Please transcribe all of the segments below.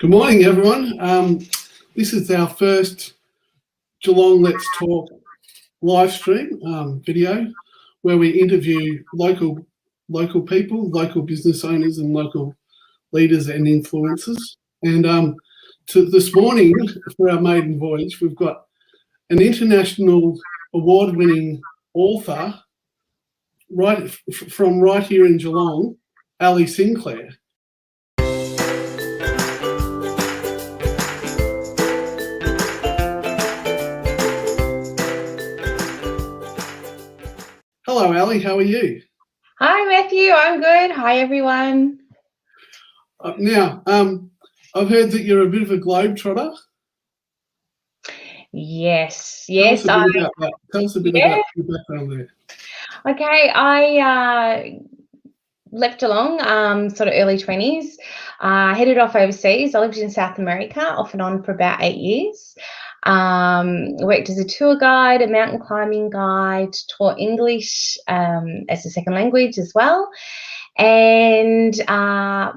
Good morning, everyone. This is our first Geelong Let's Talk live stream video where we interview local people, local business owners and local leaders and influencers. And this morning, for our maiden voyage, we've got an international award-winning author from right here in Geelong, Alli Sinclair. Hello, Alli. How are you? Hi, Matthew. I'm good. Hi, everyone. Now, I've heard that you're a bit of a globetrotter. Yes. Tell us a bit about your background there. Okay, I left Geelong sort of early 20s. Headed off overseas. I lived in South America off and on for about 8 years. Worked as a tour guide, a mountain climbing guide, taught English as a second language as well, and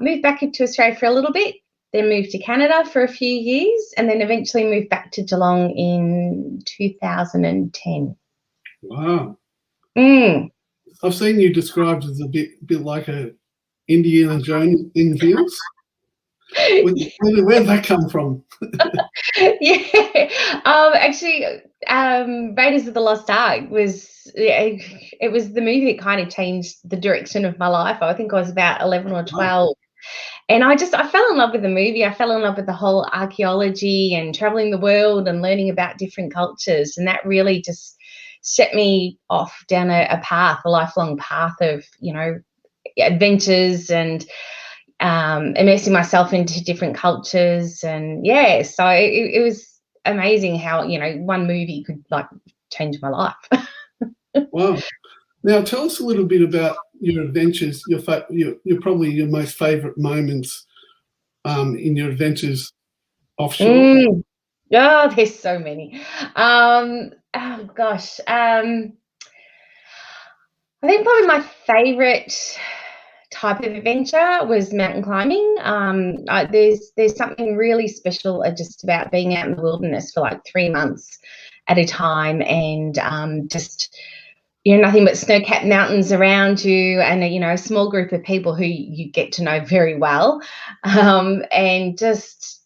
moved back into Australia for a little bit, then moved to Canada for a few years, and then eventually moved back to Geelong in 2010. Wow. I've seen you described as a bit like a Indiana Jones in heels. Where'd that come from? Actually, Raiders of the Lost Ark was the movie that kind of changed the direction of my life. I think I was about 11 or 12. And I fell in love with the movie. I fell in love with the whole archaeology and traveling the world and learning about different cultures. And that really just set me off down a lifelong path of, adventures and immersing myself into different cultures. And so it was amazing how, one movie could change my life. Wow. Now tell us a little bit about your adventures, your probably your most favorite moments in your adventures offshore. Oh, there's so many. I think probably my favorite type of adventure was mountain climbing. There's something really special just about being out in the wilderness for 3 months at a time, and just nothing but snow-capped mountains around you, and a small group of people who you get to know very well, and just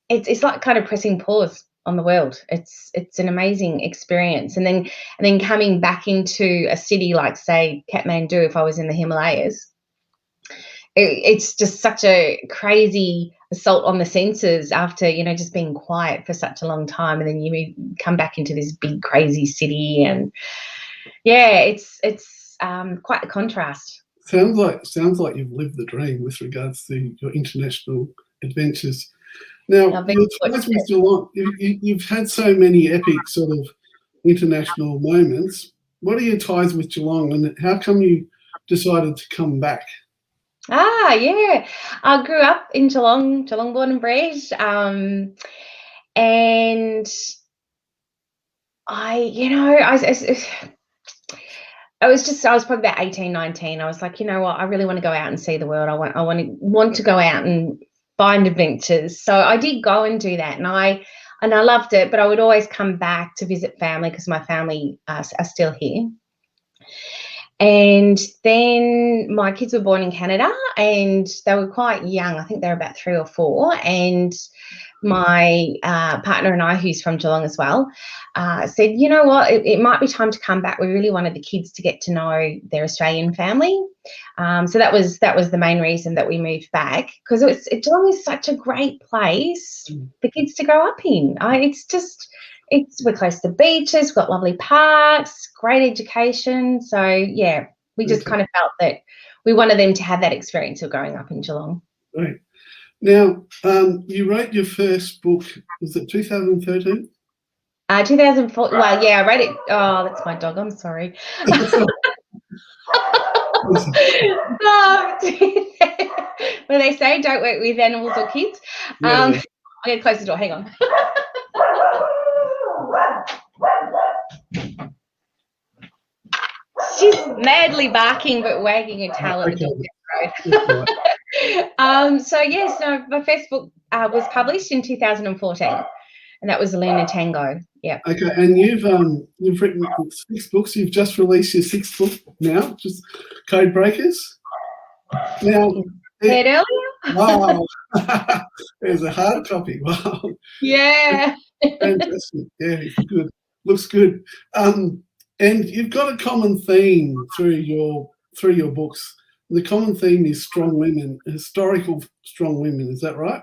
it's like kind of pressing pause on the world. It's an amazing experience, and then coming back into a city like, say, Kathmandu, if I was in the Himalayas. It's just such a crazy assault on the senses after, just being quiet for such a long time. And then you come back into this big, crazy city. And it's quite a contrast. Sounds like you've lived the dream with regards to your international adventures. Now, you've had so many epic sort of international moments. What are your ties with Geelong, and how come you decided to come back? I grew up in Geelong born and bred, and I was probably about 18, 19. I was like, you know what, I really want to go out and see the world. I want to go out and find adventures. So I did go and do that, and I loved it, but I would always come back to visit family because my family are still here. And then my kids were born in Canada, and they were quite young. I think they were about 3 or 4. And my partner and I, who's from Geelong as well, said, you know what, it might be time to come back. We really wanted the kids to get to know their Australian family. So that was the main reason that we moved back, because Geelong is such a great place for kids to grow up in. We're close to beaches, we've got lovely parks, great education. So, we just kind of felt that we wanted them to have that experience of growing up in Geelong. Right. Now, you wrote your first book, was it 2013? 2004. Well, I wrote it. Oh, that's my dog. I'm sorry. When they say don't work with animals or kids. I'm going to close the door. Hang on. She's madly barking but wagging her tail at the dog. So yes, no, my first book was published in 2014, and that was Luna Tango. Yeah. Okay, and you've written 6 books. You've just released your 6th book now, just Codebreakers. Now, Said earlier. wow, there's a hard copy. Wow, Yeah. fantastic. Yeah, good. Looks good. And you've got a common theme through your books. The common theme is strong women, historical strong women. Is that right?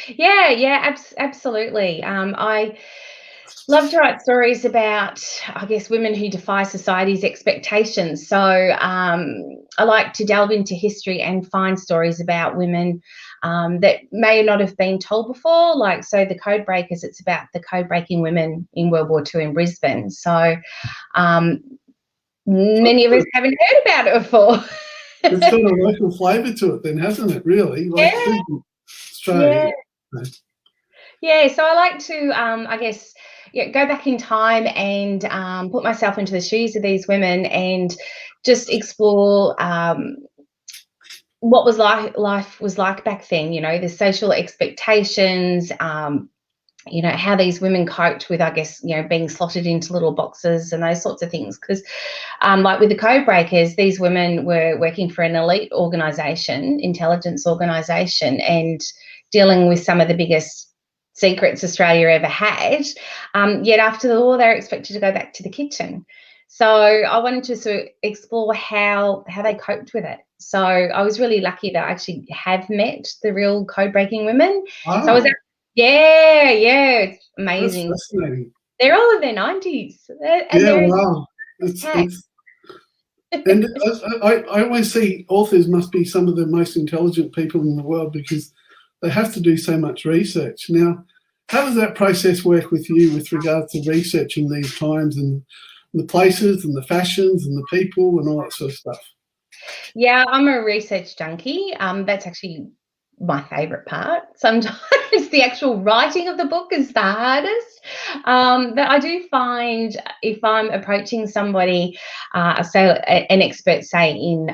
Yeah, absolutely. I love to write stories about, I guess, women who defy society's expectations. So I like to delve into history and find stories about women that may not have been told before. Like, so the Codebreakers, it's about the code-breaking women in World War II in Brisbane. So many of us haven't heard about it before. It's got a local flavour to it then, hasn't it, really? Like Australia. Yeah, so I like to, I guess, go back in time and put myself into the shoes of these women and just explore what was life was like back then, the social expectations, how these women coped with, I guess, being slotted into little boxes and those sorts of things. Because like with the Codebreakers, these women were working for an elite organisation, intelligence organisation, and dealing with some of the biggest secrets Australia ever had. Yet after the war, they're expected to go back to the kitchen. So I wanted to sort of explore how they coped with it. So I was really lucky that I actually have met the real code-breaking women. Wow. So I was it's amazing. That's fascinating. They're all in their 90s. Wow. And I always see authors must be some of the most intelligent people in the world because they have to do so much research. Now, how does that process work with you with regards to researching these times and the places and the fashions and the people and all that sort of stuff? Yeah, I'm a research junkie. That's actually my favourite part. Sometimes the actual writing of the book is the hardest. But I do find if I'm approaching somebody, say an expert, say in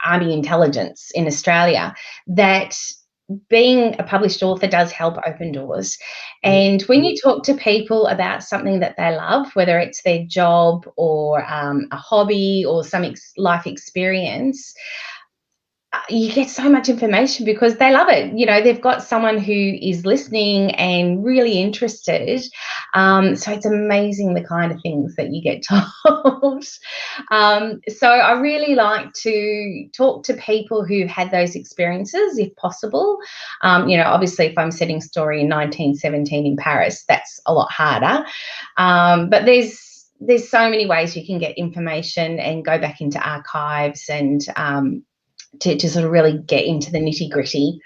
Army intelligence in Australia, that being a published author does help open doors. And when you talk to people about something that they love, whether it's their job or a hobby or some life experience, you get so much information because they love it. They've got someone who is listening and really interested. So it's amazing the kind of things that you get told. So I really like to talk to people who've had those experiences, if possible. Obviously, if I'm setting story in 1917 in Paris, that's a lot harder. But there's so many ways you can get information and go back into archives and to sort of really get into the nitty-gritty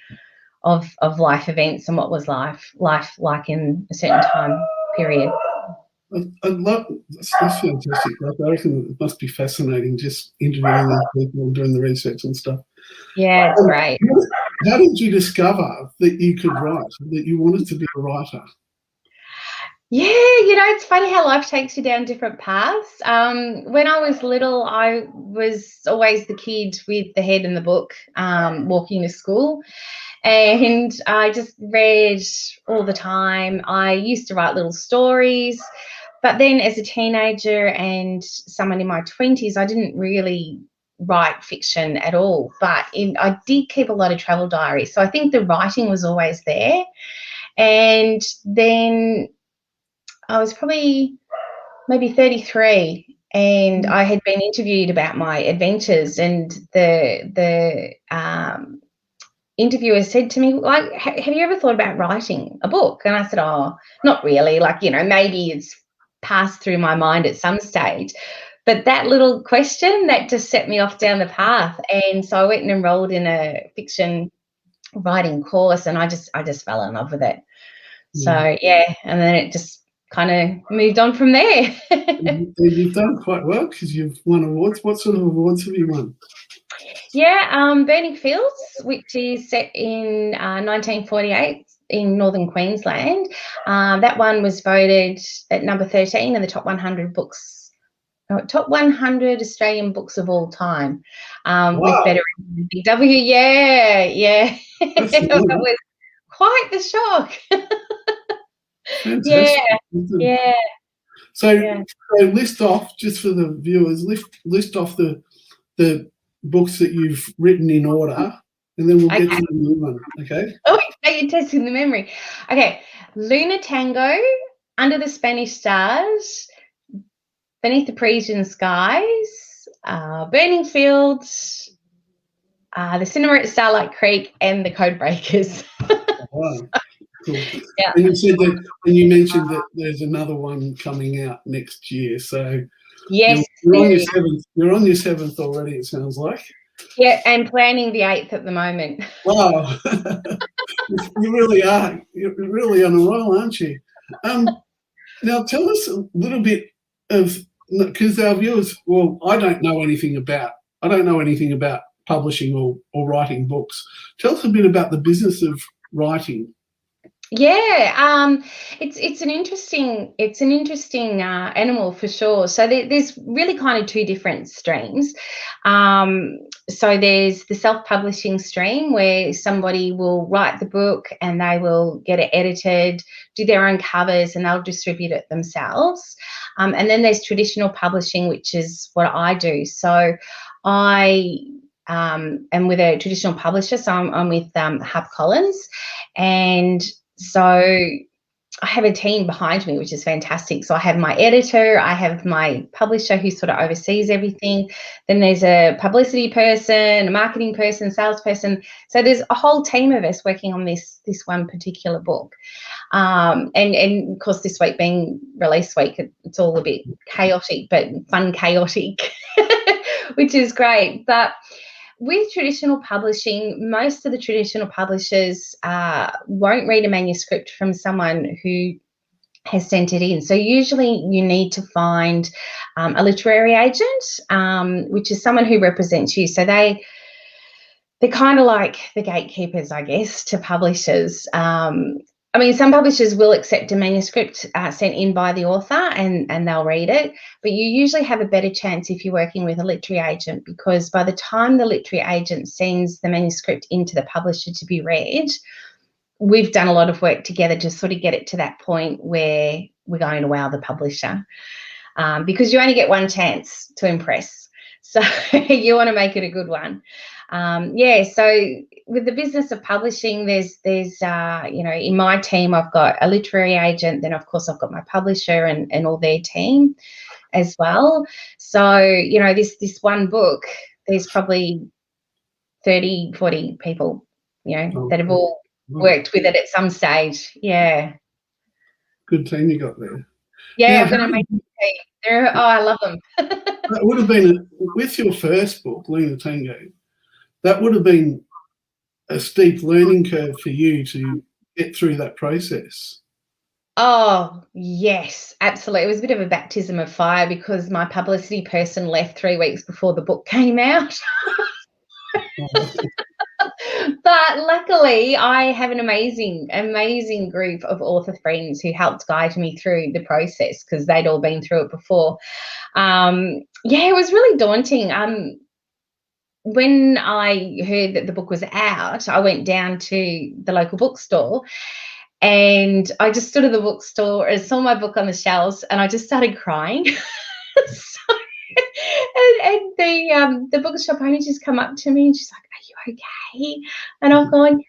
of life events and what was life like in a certain time period. That's fantastic. I reckon it must be fascinating just interviewing these people and doing the research and stuff. Yeah, it's great. How did you discover that you could write, that you wanted to be a writer? Yeah, it's funny how life takes you down different paths. When I was little, I was always the kid with the head in the book, walking to school. And I just read all the time. I used to write little stories. But then as a teenager and someone in my 20s, I didn't really write fiction at all. But I did keep a lot of travel diaries. So I think the writing was always there. And then I was probably maybe 33 and I had been interviewed about my adventures, and the interviewer said to me, like, have you ever thought about writing a book? And I said, oh, not really. Like, maybe it's passed through my mind at some stage. But that little question, that just set me off down the path. And so I went and enrolled in a fiction writing course, and I just fell in love with it. So, yeah, and then it just kind of moved on from there. You've done quite well because you've won awards. What sort of awards have you won? Yeah, Burning Fields, which is set in 1948 in northern Queensland. That one was voted at number 13 in the top 100 books top 100 Australian books of all time, with Wow. better W. Yeah. That's It was quite the shock. fantastic. Yeah. So, Yeah. so list off, just for the viewers, list off the books that you've written in order, and then we'll get Okay. to the new one. Okay. Oh, you're testing the memory. Okay. Luna Tango, Under the Spanish Stars, Beneath the Parisian Skies, Burning Fields, The Cinema at Starlight Creek, and the Codebreakers. Wow. Cool. Yeah. And you said that, and you mentioned that there's another one coming out next year. So Yes. you're on your seventh. You're on your seventh already. It sounds like. Yeah, and planning the 8th at the moment. Wow. You really are. You're really on a roll, aren't you? Now tell us a little bit of, because our viewers. Well, I don't know anything about publishing or writing books. Tell us a bit about the business of writing. Yeah, it's an interesting animal for sure. So there's really kind of two different streams. So there's the self-publishing stream where somebody will write the book and they will get it edited, do their own covers, and they'll distribute it themselves. And then there's traditional publishing, which is what I do. So I am with a traditional publisher. So I'm with HarperCollins, and so I have a team behind me, which is fantastic. So I have my editor, I have my publisher who sort of oversees everything. Then there's a publicity person, a marketing person, salesperson. So there's a whole team of us working on this one particular book. And of course, this week being release week, it's all a bit chaotic, but fun chaotic, which is great. But with traditional publishing, most of the traditional publishers won't read a manuscript from someone who has sent it in. So usually you need to find a literary agent, which is someone who represents you. So they're kind of like the gatekeepers, I guess, to publishers. I mean, some publishers will accept a manuscript sent in by the author and they'll read it, but you usually have a better chance if you're working with a literary agent, because by the time the literary agent sends the manuscript into the publisher to be read, we've done a lot of work together to sort of get it to that point where we're going to wow the publisher, because you only get one chance to impress. So you want to make it a good one. So with the business of publishing, there's in my team, I've got a literary agent, then of course I've got my publisher and all their team as well. So, this one book, there's probably 30, 40 people, that have all worked with it at some stage. Yeah. Good team you got there. Yeah, Now, I've got an amazing team. I love them. That would have been, with your first book, Luna Tango, that would have been a steep learning curve for you to get through that process. Oh, yes, absolutely. It was a bit of a baptism of fire because my publicity person left 3 weeks before the book came out. But luckily, I have an amazing group of author friends who helped guide me through the process because they'd all been through it before. It was really daunting. When I heard that the book was out, I went down to the local bookstore and I just stood at the bookstore and saw my book on the shelves and I just started crying. And the bookshop owner just come up to me and she's like, "Are you okay?" And I'm going,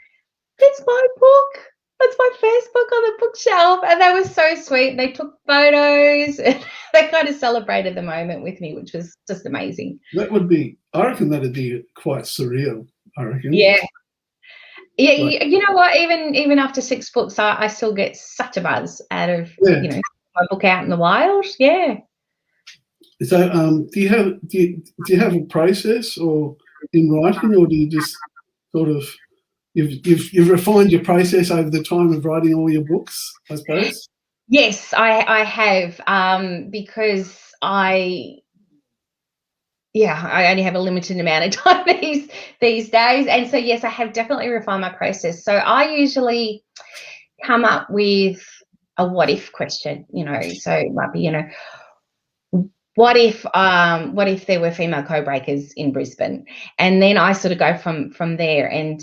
"It's my book. It's my first book on the bookshelf." And they were so sweet. They took photos and they kind of celebrated the moment with me, which was just amazing. I reckon that'd be quite surreal, I reckon. Yeah. Yeah, you know what? Even after 6 books, I still get such a buzz out of my book out in the wild. Yeah. So, do you have a process or in writing, or do you just sort of you've refined your process over the time of writing all your books, I suppose? Yes, I have, because I only have a limited amount of time these days, and so yes, I have definitely refined my process. So I usually come up with a what if question, so it might be, what if there were female codebreakers in Brisbane? And then I sort of go from there, and